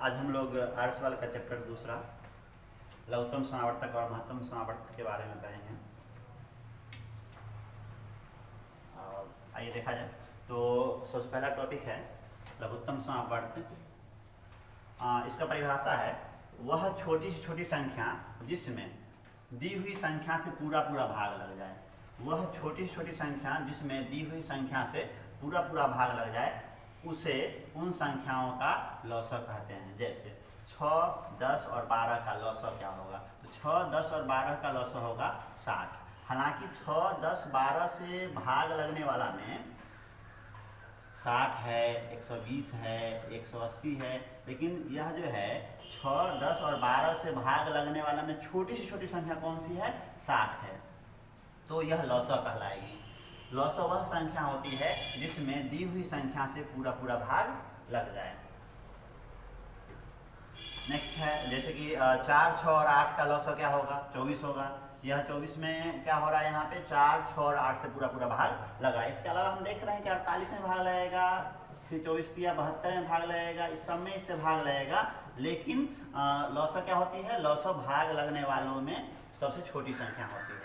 आज हम लोग आर्ट्स वाले का चैप्टर दूसरा लघुत्तम समावर्तक और महत्तम समावर्तक के बारे में पढ़ेंगे। आइए देखा जाए तो सबसे पहला टॉपिक है लघुत्तम समावर्तक। इसका परिभाषा है वह छोटी से छोटी संख्या जिसमें दी हुई संख्या से पूरा पूरा भाग लग जाए। वह छोटी से छोटी संख्या जिसमें दी हुई संख्या से पूरा पूरा भाग लग जाए उसे उन संख्याओं का लौसक कहते हैं। जैसे 6, 10 और 12 का लौसक क्या होगा? तो 6, 10 और 12 का लौसक होगा 60। हालांकि 6, 10, 12 से भाग लगने वाला में 60 है, 120 है, 180 है, लेकिन यह जो है 6, 10 और 12 से भाग लगने वाला में छोटी से छोटी संख्या कौन सी है? 60 है। तो यह लौसक कहलाएगी। लौसक वह संख्या होती है जिसमें दी हुई संख्या से पूरा पूरा भाग लग जाए। नेक्स्ट है जैसे कि 4, 6 और 8 का लौसक क्या होगा? 24 होगा। यह 24 में क्या हो रहा है? यहाँ पे 4, 6 और 8 से पूरा पूरा भाग लग रहा है। इसके अलावा हम देख रहे हैं कि 48 में भाग लगेगा, फिर 24 दिया 72 में भाग लगेगा, इस सब में इससे भाग लगेगा। लेकिन लौसक क्या होती है? लौसक भाग लगने वालों में सबसे छोटी संख्या होती है।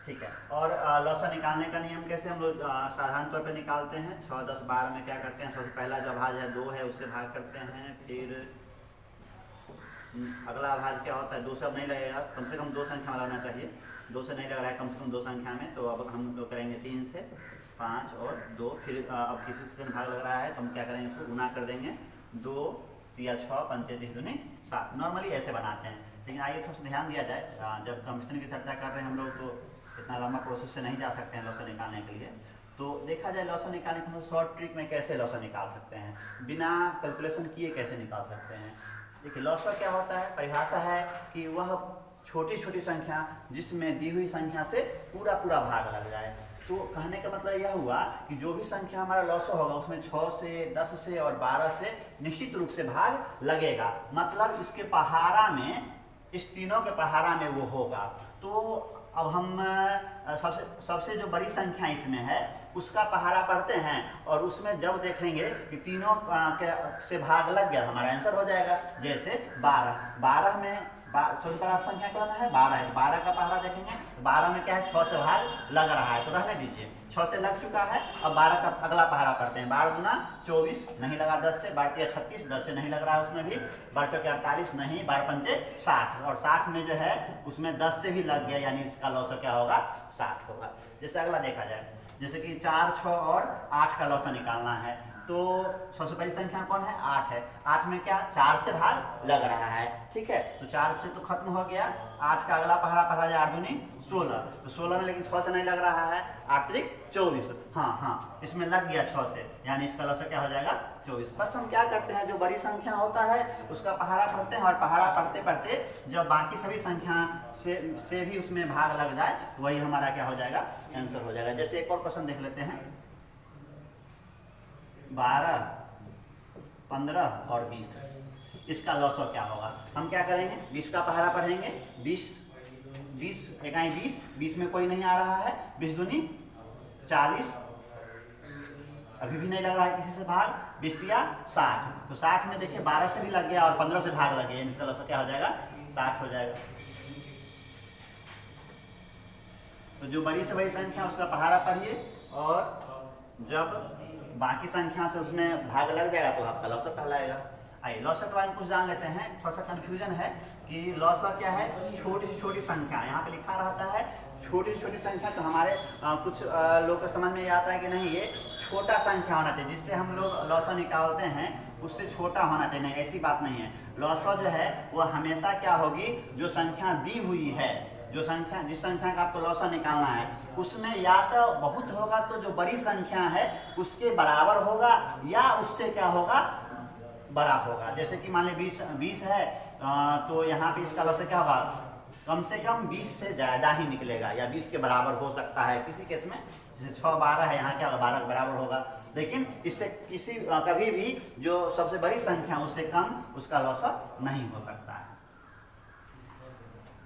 ठीक है। और लौसक निकालने का नियम कैसे हम लोग साधारण तौर पे निकालते हैं? 6, 10, 12 में क्या करते हैं? सबसे पहला जो भाज है 2 है उससे भाग करते हैं। फिर अगला भाज क्या होता है? 2 से अब नहीं लगेगा, कम से कम 2 संख्या वाला होना चाहिए। 2 से नहीं लग रहा है कम से कम 2 संख्या में, तो अब हम लोग करेंगे 3 से 5 और 2। फिर अब किसी से भाग लग रहा है तो हम क्या करेंगे? इसको गुना कर देंगे। 2 या 6 पंचे 3 दूनी 7। नॉर्मली ऐसे बनाते हैं, लेकिन आइए थोड़ा सा ध्यान दिया जाए। जब कंपटीशन की चर्चा कर रहे हैं हम लोग तो इतना लंबा प्रोसेस से नहीं जा सकते हैं लौसक निकालने के लिए। तो देखा जाए लौसक निकालने के हम शॉर्ट ट्रिक में कैसे लौसक निकाल सकते हैं, बिना कैलकुलेशन किए कैसे निकाल सकते हैं। देखिए लौसक क्या होता है? परिभाषा है कि वह छोटी छोटी संख्या जिसमें दी हुई संख्या से पूरा पूरा भाग लग जाए। तो कहने का मतलब यह हुआ कि जो भी संख्या हमारा लौसक होगा उसमें 6 से, 10 से और 12 से निश्चित रूप से भाग लगेगा। मतलब इसके पहाड़ा में, इस तीनों के पहाड़ा में वो होगा। तो अब हम सबसे जो बड़ी संख्या इसमें है उसका पहाड़ा पढ़ते हैं और उसमें जब देखेंगे कि तीनों से भाग लग गया हमारा आंसर हो जाएगा। जैसे 12 में सबसे बड़ा संख्या कौन है? 12 है। 12 का पहाड़ा देखेंगे, 12 में क्या है? 6 से भाग लग रहा है तो रहने दीजिए, 6 से लग चुका है। अब 12 का अगला पहाड़ा पढ़ते हैं। 12 दूना 24 नहीं लगा 10 से, 12 तिया 36, 10 से नहीं लग रहा है उसमें भी, 12 चौके 48 नहीं, 12 पंचे 60 और 60 में जो है उसमें 10 से भी लग गया, यानी इसका लौसक क्या होगा? 60 होगा। जैसे अगला देखा जाए, जैसे कि 4, 6 और 8 का लौसक निकालना है तो सबसे बड़ी संख्या कौन है? 8 है। 8 में क्या? 4 से भाग लग रहा है। ठीक है, तो 4 से तो खत्म हो गया। 8 का अगला पहाड़ा पढ़ा जाए 8 दूनी 16, तो 16 में लेकिन 6 से नहीं लग रहा है। 8 त्रिक 24, हाँ इसमें लग गया 6 से, यानी इसका लौसक क्या हो जाएगा? 24। बस हम क्या करते हैं, जो बड़ी संख्या होता है उसका पहाड़ा पढ़ते हैं और पहाड़ा पढ़ते पढ़ते जब बाकी सभी संख्या से भी उसमें भाग लग जाए तो वही हमारा क्या हो जाएगा? आंसर हो जाएगा। जैसे एक और क्वेश्चन देख लेते हैं। 12, 15 और 20, इसका लौसक क्या होगा? हम क्या करेंगे? 20 का पहाड़ा पढ़ेंगे। 20 इकाई 20 में कोई नहीं आ रहा है। 20 दूनी 40, अभी भी नहीं लग रहा है किसी से भाग। 20 तिया 60, तो 60 में देखिए 12 से भी लग गया और 15 से भाग लग गया, इसका लौसक क्या हो जाएगा? 60 हो जाएगा। तो जो बड़ी से बड़ी संख्या उसका पहाड़ा पढ़िए और जब बाकी संख्या से उसमें भाग लग जाएगा तो आपका लौसक कहलाएगा। आइए लौसक के बारे में कुछ जान लेते हैं। थोड़ा सा कन्फ्यूजन है कि लौसक क्या है? छोटी से छोटी संख्या, यहाँ पे लिखा रहता है छोटी से छोटी संख्या। तो हमारे कुछ लोग को समझ में ये आता है कि नहीं, ये छोटा संख्या होना चाहिए, जिससे हम लोग लौसक निकालते हैं उससे छोटा होना चाहिए। नहीं, ऐसी बात नहीं है। लौसक जो है वह हमेशा क्या होगी? जो संख्या दी हुई है, जिस संख्या का आपको लौसक निकालना है उसमें या तो बहुत होगा तो जो बड़ी संख्या है उसके बराबर होगा या उससे क्या होगा? बड़ा होगा। जैसे कि मान लीजिए 20 है तो यहाँ पे इसका लौसक क्या होगा? कम से कम 20 से ज़्यादा ही निकलेगा या 20 के बराबर हो सकता है किसी केस में। जैसे 6, 12 है, यहाँ क्या होगा? 12 के बराबर होगा। लेकिन इससे कभी भी जो सबसे बड़ी संख्या उससे कम उसका लौसक नहीं हो सकता है।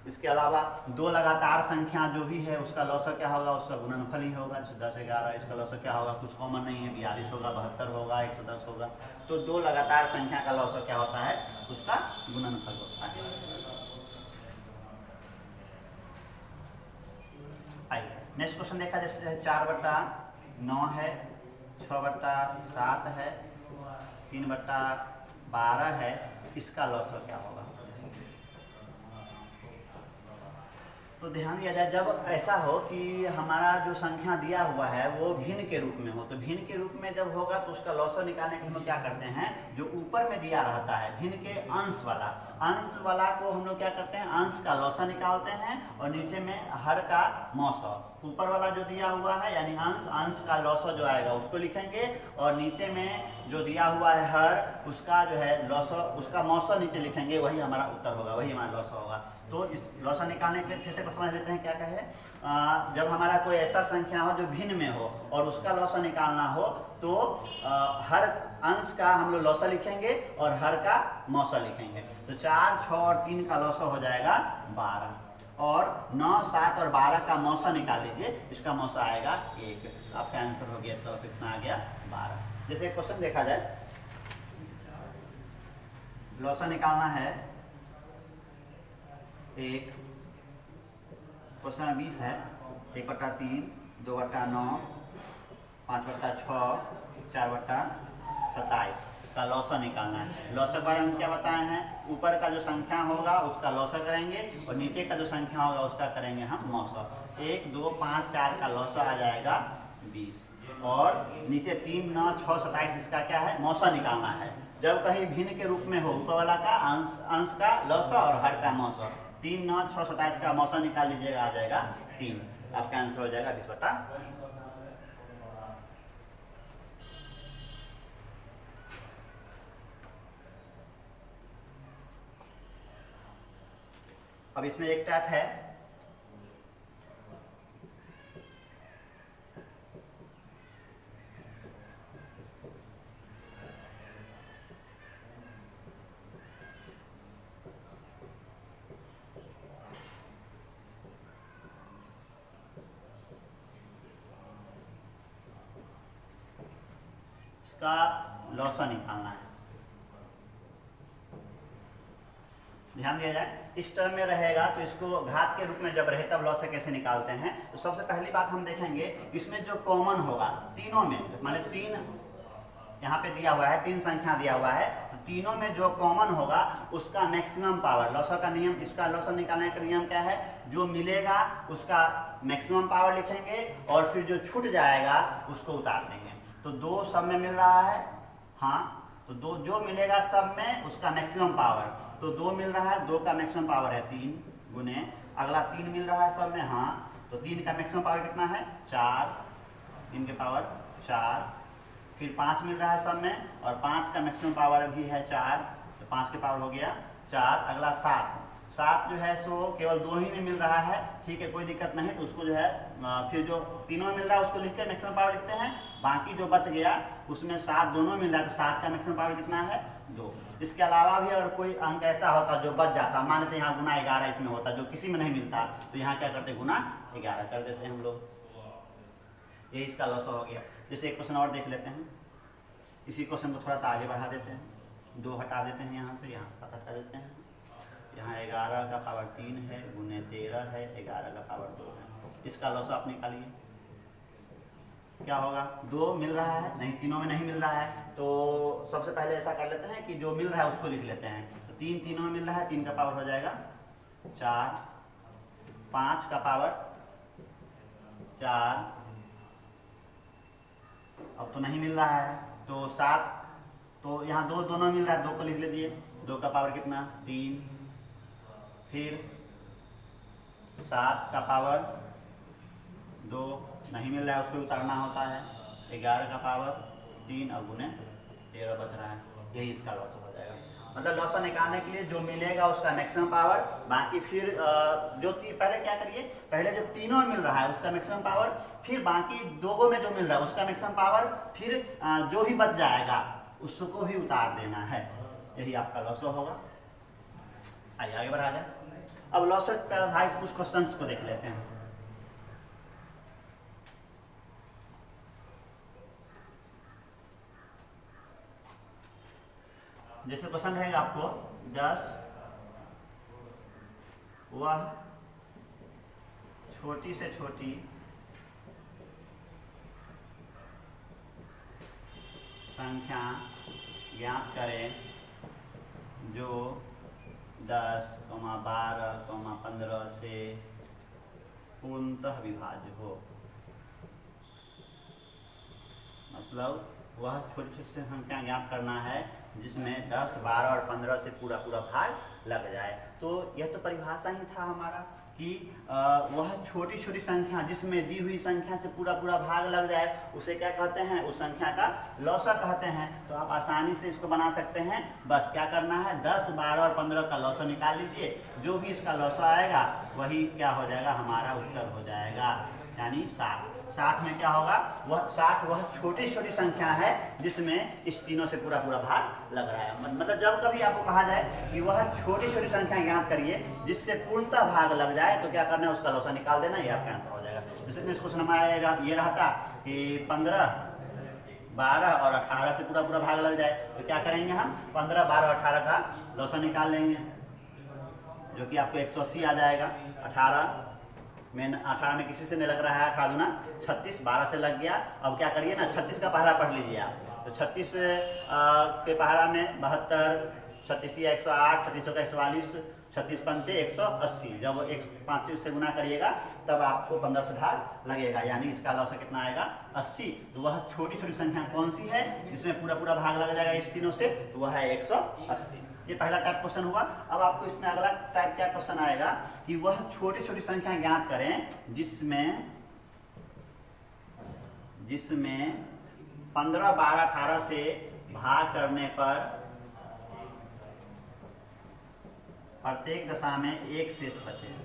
इसके अलावा दो लगातार संख्या जो भी है उसका लौसक क्या होगा, उसका गुणनफल ही होगा। जैसे 10 11, इसका लौसक क्या होगा, कुछ कॉमन नहीं है, 42 होगा, 72 होगा, 110 होगा। तो दो लगातार संख्या का लौसक क्या होता है, उसका गुणनफल होता है। आइए नेक्स्ट क्वेश्चन देखा, जैसे 4/9 है, 6/7 है, 3/12 है, इसका लौसक क्या होगा। तो ध्यान दिया जाए, जब ऐसा हो कि हमारा जो संख्या दिया हुआ है वो भिन्न के रूप में हो, तो भिन्न के रूप में जब होगा तो उसका लौसक निकालने के लिए हम लोग क्या करते हैं, जो ऊपर में दिया रहता है भिन्न के अंश वाला को हम लोग क्या करते हैं, अंश का लौसक निकालते हैं और नीचे में हर का मौसक। ऊपर वाला जो दिया हुआ है यानी अंश का लौसक जो आएगा उसको लिखेंगे, और नीचे में जो दिया हुआ है हर, उसका जो है लौसक, उसका मौसक नीचे लिखेंगे, वही हमारा उत्तर होगा, वही हमारा लौसक होगा। तो इस लौसक निकालने के लिए फिर से समझ लेते हैं क्या कहे। जब हमारा कोई ऐसा संख्या हो जो भिन्न में हो और उसका लौसक निकालना हो तो हर अंश का हम लोग लौसक लिखेंगे और हर का मौसक लिखेंगे। तो 4, 6 और 3 का लौसक हो जाएगा 12, और 9, 7 और 12 का मौसक निकाल लीजिए, इसका मौसक आएगा 1। आपका आंसर हो गया, इसका लौसक कितना आ गया 12। जैसे एक क्वेश्चन देखा जाए, लौसक निकालना है एक, क्वेश्चन 20 है, 1/3, 2/9, 5/6, 4/27 का लौसक निकालना है। लौसक बारे में क्या बताए हैं, ऊपर का जो संख्या होगा उसका लौसक करेंगे और नीचे का जो संख्या होगा उसका करेंगे हम मौसक। 1, 2, 5, 4 का लौसक आ जाएगा 20, और नीचे 3, 9, 6, 27 इसका क्या है, मौसक निकालना है। जब कहीं भिन्न के रूप में हो, ऊपर वाला का अंश का लौसक और हर का मौसक, 3, 9, 6, 27 का मौसक निकाल लीजिएगा, आ जाएगा 3। आपका आंसर हो जाएगा 20/। अब इसमें एक टैप है, इसका लौसक निकालना है। ध्यान दिया जाए, इस टर्म में रहेगा तो इसको घात के रूप में जब रहे तब लौसक कैसे निकालते हैं। तो सबसे पहली बात हम देखेंगे, इसमें जो कॉमन होगा तीनों में, माने 3 यहाँ पे दिया हुआ है, 3 संख्या दिया हुआ है, तो तीनों में जो कॉमन होगा उसका मैक्सिमम पावर, लौसक का नियम, इसका लौसक निकालने का नियम क्या है, जो मिलेगा उसका मैक्सिमम पावर लिखेंगे और फिर जो छूट जाएगा उसको उतार देंगे। तो 2 सब में मिल रहा है, हाँ, तो 2 जो मिलेगा सब में उसका मैक्सिमम पावर, तो 2 मिल रहा है, 2 का मैक्सिमम पावर है 3 गुने, अगला 3 मिल रहा है सब में, हाँ, तो 3 का मैक्सिमम पावर कितना है 4, 3 के पावर 4, फिर 5 मिल रहा है सब में और 5 का मैक्सिमम पावर भी है 4, तो 5 के पावर हो गया 4, अगला 7 जो है सो केवल 2 ही में मिल रहा है, ठीक है, कोई दिक्कत नहीं, तो उसको जो है फिर जो तीनों में मिल रहा है उसको लिख कर मैक्सिमम पावर लिखते हैं, बाकी जो बच गया उसमें 7 दोनों मिल रहा है, तो 7 का मैक्सिमम पावर कितना है 2। इसके अलावा भी अगर कोई अंक ऐसा होता जो बच जाता, मान लेते हैं यहाँ गुना 11 इसमें होता जो किसी में नहीं मिलता, तो यहाँ क्या करते गुना 11 कर देते हैं हम लोग, ये इसका लौसक हो गया। जैसे एक क्वेश्चन और देख लेते हैं, इसी क्वेश्चन को थोड़ा सा आगे बढ़ा देते हैं, 2 हटा देते हैं यहाँ से 7 हटा देते हैं, यहाँ 11 का पावर 3 है गुने 13 है, 11 का पावर 2 है, इसका लौसक आप निकालिए, क्या होगा, 2 मिल रहा है, नहीं तीनों में नहीं मिल रहा है, तो सबसे पहले ऐसा कर लेते हैं कि जो मिल रहा है उसको लिख लेते हैं, तो 3 तीनों में मिल रहा है, 3 का पावर हो जाएगा 4, 5 का पावर 4, अब तो नहीं मिल रहा है, तो 7, तो यहाँ 2 दोनों मिल रहा है, 2 को लिख लीजिए, 2 का पावर कितना 3, फिर 7 का पावर 2 नहीं मिल रहा है, उसको उतारना होता है, 11 का पावर 3 और गुने 13 बच रहा है, यही इसका लौसक हो जाएगा। मतलब लौसक निकालने के लिए जो मिलेगा उसका मैक्सिमम पावर, बाकी फिर जो पहले क्या करिए, पहले जो तीनों मिल रहा है उसका मैक्सिमम पावर, फिर बाकी 2 में जो मिल रहा है उसका मैक्सिमम पावर, फिर जो भी बच जाएगा उसको भी उतार देना है, यही आपका लौसक होगा। आइए आगे बढ़ा जाए। अब लॉसर पर आधारित कुछ क्वेश्चंस को देख लेते हैं। जैसे क्वेश्चन रहेगा आपको 10 वह छोटी से छोटी संख्या ज्ञात करें जो 10, 12, 15 से पूर्णतः विभाज्य हो। मतलब वह छोटी छोटी संख्या ज्ञात करना है जिसमें 10, 12 और 15 से पूरा पूरा भाग लग जाए। तो यह तो परिभाषा ही था हमारा कि वह छोटी छोटी संख्या जिसमें दी हुई संख्या से पूरा पूरा भाग लग जाए उसे क्या कहते हैं, उस संख्या का लौसा कहते हैं। तो आप आसानी से इसको बना सकते हैं। बस क्या करना है, 10, 12 और 15 का लौसा निकाल लीजिए। जो भी इसका लौसा आएगा वही क्या हो जाएगा, हमारा उत्तर हो जाएगा, यानी 60। 60 में क्या होगा, वह 60 वह छोटी छोटी संख्या है जिसमें इस तीनों से पूरा पूरा भाग लग रहा है। मतलब जब कभी आपको कहा जाए कि वह छोटी छोटी संख्या ज्ञात करिए जिससे पूर्णतः भाग लग जाए तो क्या करना है, उसका लौसा निकाल देना, ये आपका आंसर हो जाएगा। जैसे नेक्स्ट क्वेश्चन हमारा ये रहता कि 15, 12 और 18 से पूरा पूरा भाग लग जाए तो क्या करेंगे, हम 15, 12 और 18 का लौसा निकाल लेंगे जो कि आपको 180 आ जाएगा। 18 में किसी से नहीं लग रहा है, 18 दूना 36, 12 से लग गया। अब क्या करिए ना, 36 का पहला पढ़ लीजिए आप। तो 36 के पहला में 72, 36 या 108, 36 का 144, 36 पंचे 180। जब 5 से गुना करिएगा तब आपको 15 से भाग लगेगा, यानी इसका लौसा कितना आएगा, 80। तो वह छोटी छोटी संख्या कौन सी है जिसमें पूरा पूरा भाग लग जाएगा इस तीनों से, तो वह है 180। ये पहला टाइप क्वेश्चन हुआ। अब आपको इसमें अगला टाइप क्या क्वेश्चन आएगा कि वह छोटी छोटी संख्या ज्ञात करें जिसमें 15, 12, 18 से भाग करने पर प्रत्येक दशा में एक शेष बचे।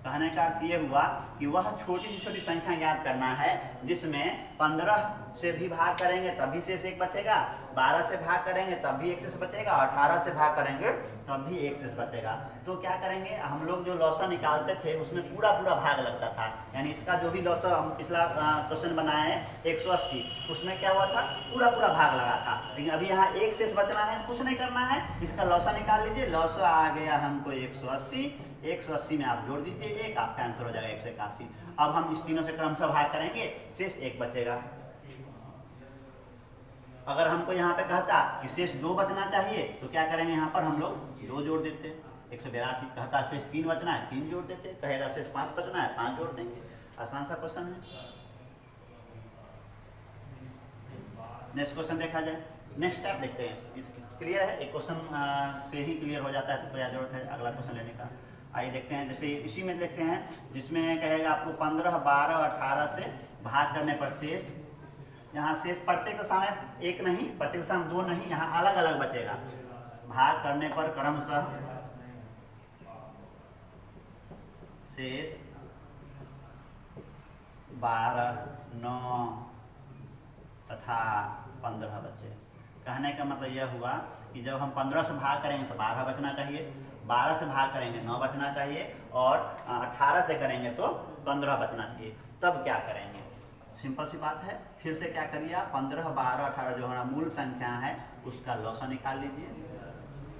कहने का अर्थ ये हुआ कि वह छोटी से छोटी संख्या ज्ञात करना है जिसमें 15 से भी भाग करेंगे तब भी शेष एक बचेगा, 12 से भाग करेंगे तब भी एक शेष बचेगा, 18 से भाग करेंगे तब भी एक शेष बचेगा। तो क्या करेंगे, हम लोग जो लौसा निकालते थे उसमें पूरा पूरा भाग लगता था, यानी इसका जो भी लौसा हम पिछला क्वेश्चन बनाए हैं 180, उसमें क्या हुआ था, पूरा पूरा भाग लगा था। लेकिन अभी यहाँ एक शेष बचना है, कुछ नहीं करना है, इसका लौसा निकाल लीजिए। लौसा आ गया हमको 180, 180 में आप जोड़ दीजिए एक, आपका आंसर हो जाएगा 181। अब हम इस तीनों से क्रमशः भाग करेंगे, शेष एक बचेगा। अगर हमको यहाँ पे कहता कि शेष 2 बचना चाहिए तो क्या करेंगे, यहाँ पर हम लोग 2 जोड़ देते। 182 कहता शेष 3 बचना है, 3 जोड़ देते। कहेगा शेष 5 बचना है, 5 जोड़ देंगे। आसान सा क्वेश्चन है। नेक्स्ट क्वेश्चन देखा जाए। नेक्स्ट स्टेप देखते हैं, क्लियर है, एक क्वेश्चन से ही क्लियर हो जाता है तो क्या जरूरत है अगला क्वेश्चन लेने का। आइए देखते हैं, जैसे इसी में देखते हैं जिसमें कहेगा आपको 15, 12 और 18 से भाग करने पर शेष, यहाँ शेष प्रत्येक दशा में एक नहीं, प्रत्येक दशा में 2 नहीं, यहाँ अलग अलग बचेगा। भाग करने पर क्रमशः शेष 12, 9 तथा 15 बचे। कहने का मतलब यह हुआ कि जब हम 15 से भाग करेंगे तो 12 बचना चाहिए, 12 से भाग करेंगे 9 बचना चाहिए और 18 से करेंगे तो 15 बचना चाहिए। तब क्या करेंगे, सिंपल सी बात है, फिर से क्या करिए आप, 15, 12, 18 जो हमारा मूल संख्या है उसका लौसा निकाल लीजिए।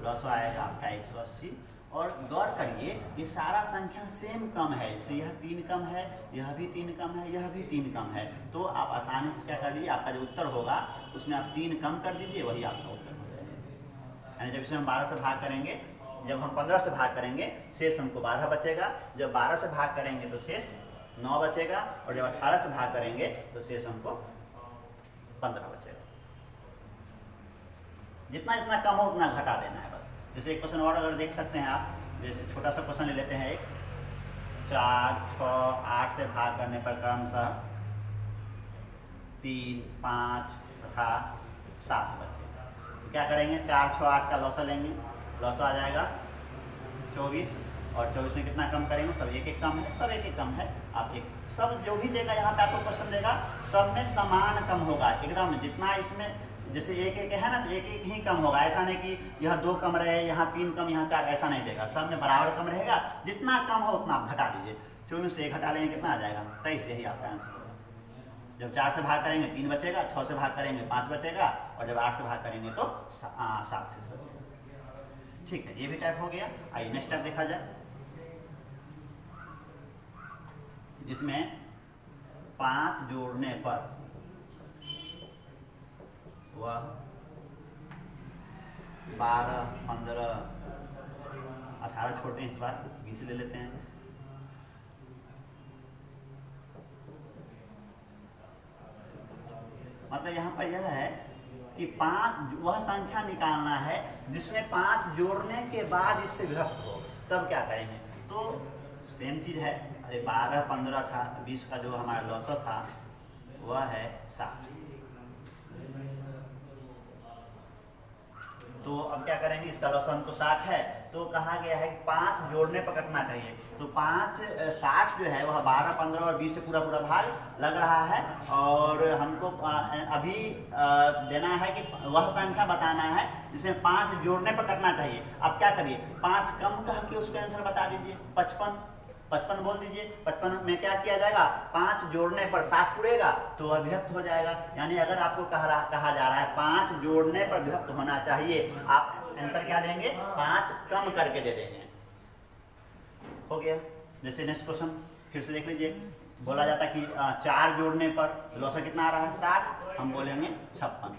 लौसा आएगा आपका 180। और गौर करिए ये सारा संख्या सेम कम है, इससे यह 3 कम है, यह भी 3 कम है, यह भी 3 कम है। तो आप आसानी से क्या करिए, आपका जो उत्तर होगा उसमें आप 3 कम कर दीजिए, वही आपका उत्तर हो जाएगा। यानी जब इसमें हम 12 से भाग करेंगे, जब हम 15 से भाग करेंगे शेष हमको 12 बचेगा, जब 12 से भाग करेंगे तो शेष 9 बचेगा, और जब 18 से भाग करेंगे तो शेष हमको 15 बचेगा। जितना जितना कम हो उतना घटा देना है बस। जैसे एक क्वेश्चन और अगर देख सकते हैं आप, जैसे छोटा सा क्वेश्चन ले लेते हैं, एक 4, 6, 8 से भाग करने पर क्रमशः 3, 5 तथा 7 बचेगा। तो क्या करेंगे, 4, 6, 8 का लौसा लेंगे, लौसा आ जाएगा 24, और 24 में कितना कम करेंगे, सब एक एक कम है, सब एक एक कम है। आप एक सब जो भी देगा यहाँ पे आपको क्वेश्चन देगा सब में समान कम होगा एकदम, जितना इसमें जैसे एक एक है ना, तो एक एक ही कम होगा, ऐसा नहीं कि यह 2 कम रहे, यहाँ 3 कम, यहाँ 4, ऐसा नहीं देगा, सब में बराबर कम रहेगा। जितना कम हो उतना आप घटा दीजिए। 24 से 1 घटा लेंगे कितना आ जाएगा? 23। यही आपका आंसर होगा। जब 4 से भाग करेंगे 3 बचेगा, 6 से भाग करेंगे 5 बचेगा, और जब 8 से भाग करेंगे तो 7 से बचेगा। ठीक है, ये भी टाइप हो गया। आइए नेक्स्ट टाइप देखा जाए, जिसमें 5 जोड़ने पर वह 12, 15, 18 छोड़ते हैं, इस बार 20 ले लेते हैं। मतलब यहाँ पर यह है कि 5 वह संख्या निकालना है जिसमें 5 जोड़ने के बाद इससे विभक्त हो, तब क्या करेंगे? तो सेम चीज़ है। अरे 12, 15, 18, 20 का जो हमारा लौसा था वह है 60। तो अब क्या करेंगे? इसका लौसा हमको 60 है, तो कहा गया है कि 5 जोड़ने पर कटना चाहिए। तो 60 जो है वह 12, 15 और 20 से पूरा पूरा भाग लग रहा है, और हमको अभी देना है कि वह संख्या बताना है जिसमें 5 जोड़ने पर कटना चाहिए। अब क्या करिए? 5 कम कह के उसका आंसर बता दीजिए। 55 बोल दीजिए। 55 में क्या किया जाएगा? 5 जोड़ने पर 60 उड़ेगा तो वह विभक्त हो जाएगा। यानी अगर आपको कहा जा रहा है 5 जोड़ने पर विभक्त होना चाहिए, आप आंसर क्या देंगे? 5 कम करके दे देंगे। हो गया। जैसे नेक्स्ट क्वेश्चन फिर से देख लीजिए। बोला जाता कि 4 जोड़ने पर लौसा कितना आ रहा है? 60। हम बोलेंगे 56।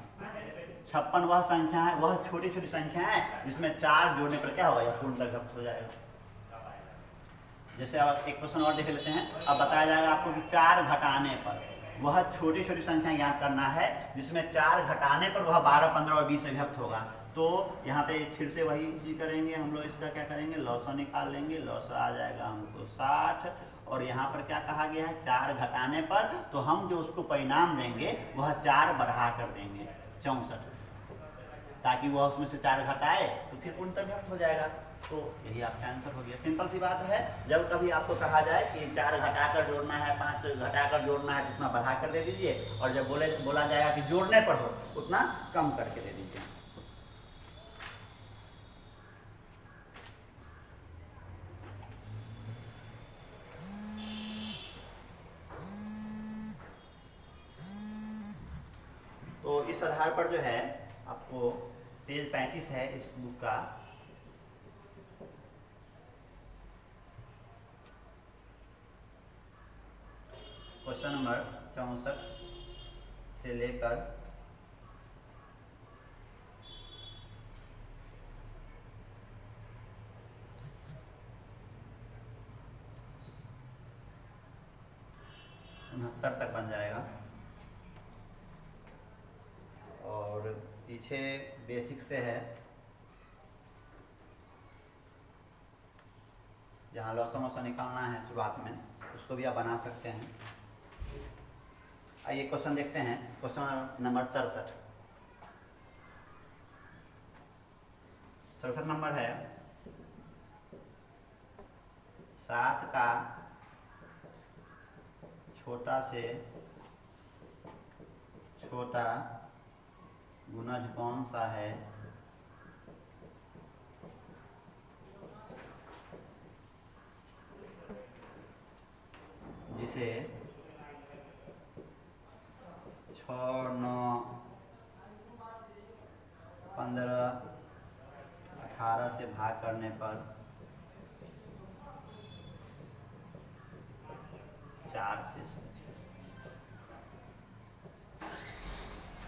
56 वह संख्या है, वह छोटी छोटी संख्या है जिसमें 4 जोड़ने पर क्या होगा? यह पूर्णतः विभक्त हो जाएगा। जैसे अब एक क्वेश्चन और देख लेते हैं। अब बताया जाएगा आपको कि 4 घटाने पर वह छोटी छोटी संख्या याद करना है जिसमें 4 घटाने पर वह 12, 15 और 20 से विभक्त होगा। तो यहाँ पे फिर से वही चीज करेंगे हम लोग। इसका क्या करेंगे? लौसा निकाल लेंगे। लौसा आ जाएगा हमको 60, और यहाँ पर क्या कहा गया है? 4 घटाने पर, तो हम जो उसको परिणाम देंगे वह 4 बढ़ा कर देंगे, 64, ताकि वह उसमें से 4 घटाए तो फिर पूर्णतः विभक्त हो जाएगा। तो यही आपका आंसर हो गया। सिंपल सी बात है। जब कभी आपको कहा जाए कि 4 घटाकर जोड़ना है, 5 घटाकर जोड़ना है, तो उतना बढ़ा कर दे दीजिए, और जब बोला जाएगा कि जोड़ने पर हो उतना कम करके दे दीजिए। तो इस आधार पर जो है आपको पेज 35 है इस बुक का, क्वेश्चन नंबर 64 से लेकर 69 तक बन जाएगा। और पीछे बेसिक से है, जहाँ लौसा मौसा निकालना है शुरुआत में, उसको भी आप बना सकते हैं। आइए क्वेश्चन देखते हैं। क्वेश्चन नंबर 67 नंबर है। 7 का छोटा से छोटा गुणज कौन सा है जिसे 6, 9, 15, 18 से भाग करने पर 4 से बचे।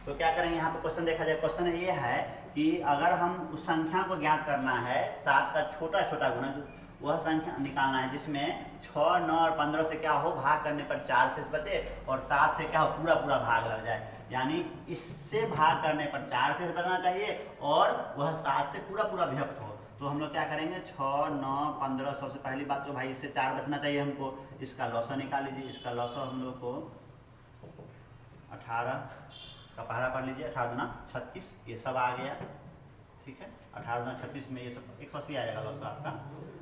तो क्या करेंगे? यहाँ पे क्वेश्चन देखा जाए। क्वेश्चन ये है कि अगर हम उस संख्या को ज्ञात करना है, 7 का छोटा छोटा गुणज, वह संख्या निकालना है जिसमें 6, 9 और 15 से क्या हो? भाग करने पर 4 से बचे, और 7 से क्या हो? पूरा पूरा भाग लग जाए। यानी इससे भाग करने पर 4 से बचना चाहिए, और वह 7 से पूरा पूरा विभक्त हो। तो हम लोग क्या करेंगे? 6, 9, 15, सबसे पहली बात तो भाई इससे 4 बचना चाहिए हमको। इसका लौसा निकाल लीजिए। इसका लौसा हम लोग को 18 का पहरा पढ़ लीजिए। 18 दूना 36, ये सब आ गया। ठीक है, 18 दूना 36 में ये सब 180 आ जाएगा लौसा आपका।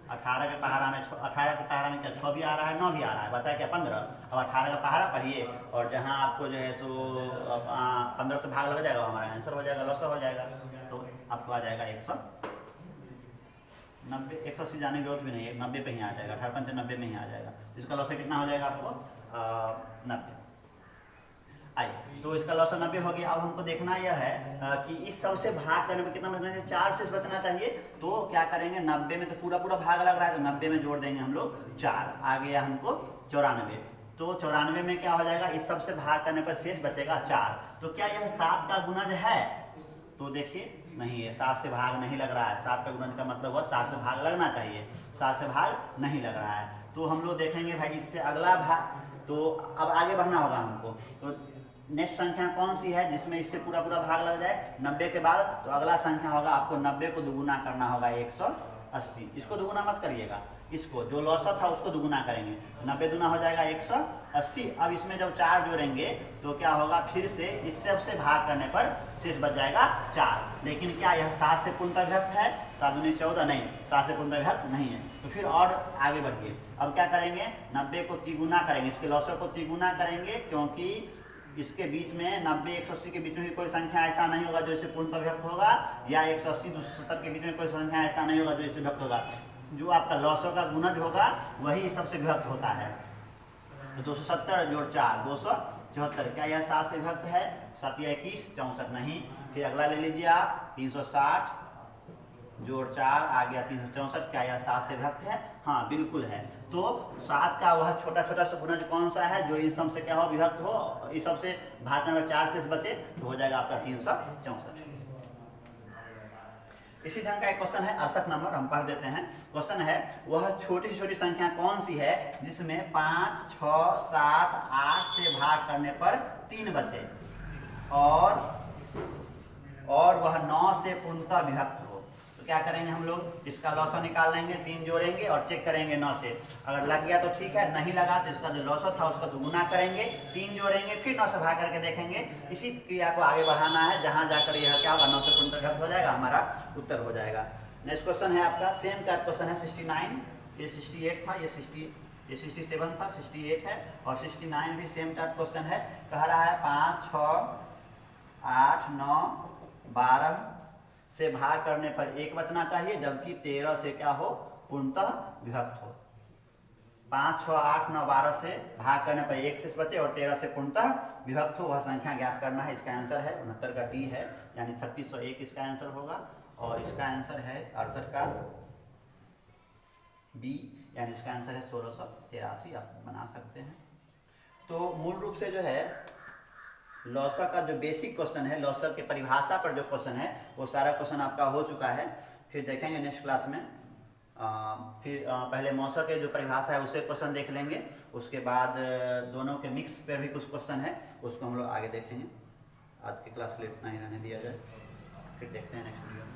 18 के पहाड़ा में 6 भी आ रहा है, 9 भी आ रहा है, बचा क्या 15। अब 18 का पहाड़ा पढ़िए और जहाँ आपको जो है सो 15 से भाग लग जाएगा, हमारा आंसर हो जाएगा, लॉस हो जाएगा। तो आपको आ जाएगा 190। 180 जाने की जरूरत भी नहीं है, 90 पे ही आ जाएगा, 18 90 में ही आ जाएगा। इसका लॉस कितना हो जाएगा आपको 90। आइए, तो इसका लॉस 90 हो गया। अब हमको देखना यह है कि इस सब से भाग करने में कितना बचना चाहिए, 4 शेष बचना चाहिए। तो क्या करेंगे, 90 में तो पूरा भाग लग रहा है, तो 90 में जोड़ देंगे हम लोग 4, आ गया हमको 94। तो 94 में क्या हो जाएगा, इस सब से भाग करने पर शेष बचेगा 4। तो क्या यह 7 का गुणज है? तो देखिए नहीं है, 7 से भाग नहीं लग रहा है। 7 का गुणज का मतलब हुआ 7 से भाग लगना चाहिए, 7 से भाग नहीं लग रहा है। तो हम लोग देखेंगे भाई इससे अगला भाग, तो अब आगे बढ़ना होगा हमको। तो नेक्स्ट संख्या कौन सी है जिसमें इससे पूरा भाग लग जाए 90 के बाद? तो अगला संख्या होगा, आपको 90 को दुगुना करना होगा 180। इसको दुगुना मत करिएगा, इसको जो लॉस था उसको दुगुना करेंगे। 90 दुना हो जाएगा 180। अब इसमें जब 4 जोड़ेंगे तो क्या होगा, फिर से इस सब से भाग करने पर शेष बच जाएगा 4। लेकिन क्या यह 7 से पूर्णतः विभक्त है? 7 दूनी 14 नहीं, 7 से पूर्णतः विभक्त नहीं है। तो फिर और आगे बढ़िए। अब क्या करेंगे, 90 को तिगुना करेंगे, इसके लॉसों को तिगुना करेंगे, क्योंकि इसके बीच में 90 180 के बीच में कोई संख्या ऐसा नहीं होगा जो इससे पूर्णतः विभक्त होगा, या 180 270 के बीच में कोई संख्या ऐसा नहीं होगा जो इससे विभक्त होगा। जो आपका लॉसों का गुणज होगा वही सबसे विभक्त होता है। तो 270 जोड़ 4 274। क्या यह 7 से विभक्त है? 7 या 21 64 नहीं। फिर अगला ले लीजिए आप, 360 जोड़ 4 आ गया 364। क्या यह 7 से विभक्त है? हाँ बिल्कुल है। तो 7 का वह छोटा सा गुणज कौन सा है जो इन सब से क्या हो, विभक्त हो, इस सब से भाग में 4 शेष बचे, तो हो जाएगा आपका 364। इसी ढंग का एक क्वेश्चन है 68 नंबर, हम पढ़ देते हैं। क्वेश्चन है, वह छोटी से छोटी संख्या कौन सी है जिसमें 5 6 7 8 से भाग करने पर 3 बचे और वह 9 से पूर्णतः विभक्त हो? तो क्या करेंगे हम लोग, इसका लॉसो निकाल लेंगे, 3 जोड़ेंगे और चेक करेंगे 9 से। अगर लग गया तो ठीक है, नहीं लगा तो इसका जो लॉसो था उसका दुगुना करेंगे, 3 जोड़ेंगे, फिर 9 से भाग करके देखेंगे। इसी क्रिया को आगे बढ़ाना है, जहां जाकर यह क्या होगा, 9 से पूर्णतः विभक्त हो जाएगा, हमारा उत्तर हो जाएगा। नेक्स्ट क्वेश्चन है आपका सेम टाइप क्वेश्चन है 69। ये 68 था, ये 67 था, 68 है और 69 भी सेम टाइप क्वेश्चन है। कह रहा है 5 6 8 9 12 से भाग करने पर 1 बचना चाहिए, जबकि 13 से क्या हो, पूर्णतः विभक्त हो। 5 6 8 9 12 से भाग करने पर 1 शेष बचे और 13 से पूर्णतः विभक्त हो, वह संख्या ज्ञात करना है। इसका आंसर है 69 का डी है, यानी 3601 इसका आंसर होगा। और इसका आंसर है 68 का बी, यानी इसका आंसर है 1683। आप बना सकते हैं। तो मूल रूप से जो है लॉसर का जो बेसिक क्वेश्चन है, लॉसर के परिभाषा पर जो क्वेश्चन है, वो सारा क्वेश्चन आपका हो चुका है। फिर देखेंगे नेक्स्ट क्लास में। फिर पहले मौसर के जो परिभाषा है उसे क्वेश्चन देख लेंगे, उसके बाद दोनों के मिक्स पर भी कुछ क्वेश्चन है, उसको हम लोग आगे देखेंगे। आज की क्लास के लिए इतना ही रहने दिया जाए, फिर देखते हैं नेक्स्ट वीडियो में।